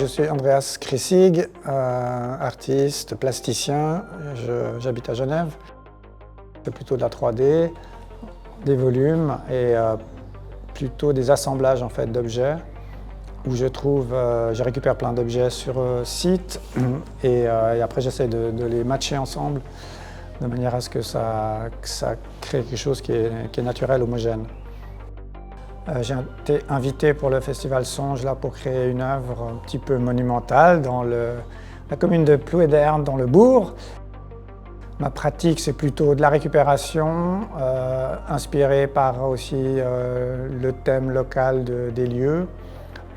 Je suis Andreas Krissig, artiste, plasticien. J'habite à Genève. C'est plutôt de la 3D, des volumes et plutôt des assemblages en fait, d'objets où je récupère plein d'objets sur site et après j'essaie de les matcher ensemble de manière à ce que ça crée quelque chose qui est naturel, homogène. J'ai été invité pour le festival Songe là, pour créer une œuvre un petit peu monumentale dans la commune de Plouédern, dans le Bourg. Ma pratique, c'est plutôt de la récupération, inspirée par aussi le thème local des lieux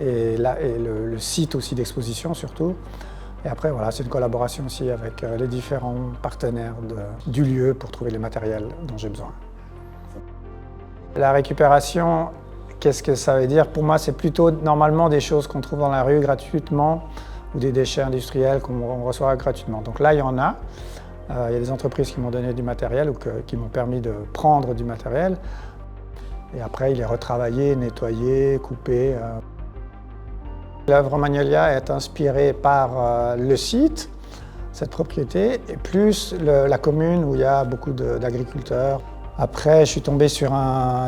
et le site aussi d'exposition surtout. Et après, voilà, c'est une collaboration aussi avec les différents partenaires du lieu pour trouver les matériels dont j'ai besoin. La récupération, qu'est-ce que ça veut dire? Pour moi, c'est plutôt normalement des choses qu'on trouve dans la rue gratuitement ou des déchets industriels qu'on reçoit gratuitement. Donc là, il y en a. Il y a des entreprises qui m'ont donné du matériel ou qui m'ont permis de prendre du matériel. Et après, il est retravaillé, nettoyé, coupé. L'œuvre Magnolia est inspirée par le site, cette propriété, et plus la commune où il y a beaucoup d'agriculteurs. Après, je suis tombé sur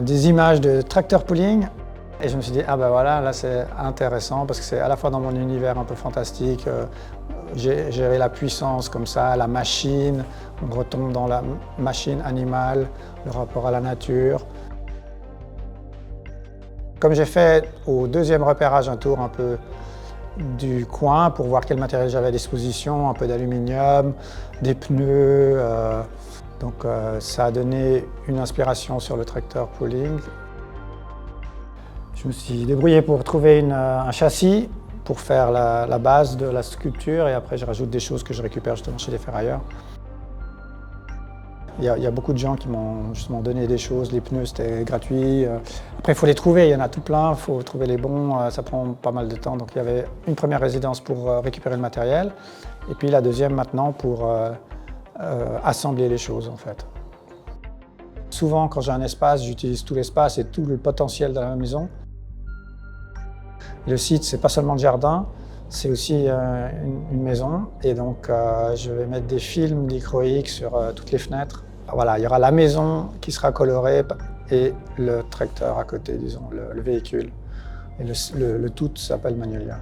des images de tracteur pulling et je me suis dit, ah ben voilà, là c'est intéressant parce que c'est à la fois dans mon univers un peu fantastique, gérer la puissance comme ça, la machine, on retombe dans la machine animale, le rapport à la nature. Comme j'ai fait au deuxième repérage un tour un peu du coin pour voir quel matériel j'avais à disposition, un peu d'aluminium, des pneus. Donc ça a donné une inspiration sur le tracteur pulling. Je me suis débrouillé pour trouver un châssis pour faire la base de la sculpture et après je rajoute des choses que je récupère justement chez les ferrailleurs. Il y a beaucoup de gens qui m'ont justement donné des choses, les pneus c'était gratuit. Après il faut les trouver, il y en a tout plein, il faut trouver les bons, ça prend pas mal de temps. Donc il y avait une première résidence pour récupérer le matériel et puis la deuxième maintenant pour assembler les choses en fait. Souvent quand j'ai un espace, j'utilise tout l'espace et tout le potentiel de la maison. Le site c'est pas seulement le jardin, c'est aussi une maison et donc je vais mettre des films dichroïques sur toutes les fenêtres. Voilà, il y aura la maison qui sera colorée et le tracteur à côté, disons, le véhicule. Et le tout s'appelle Magnolia.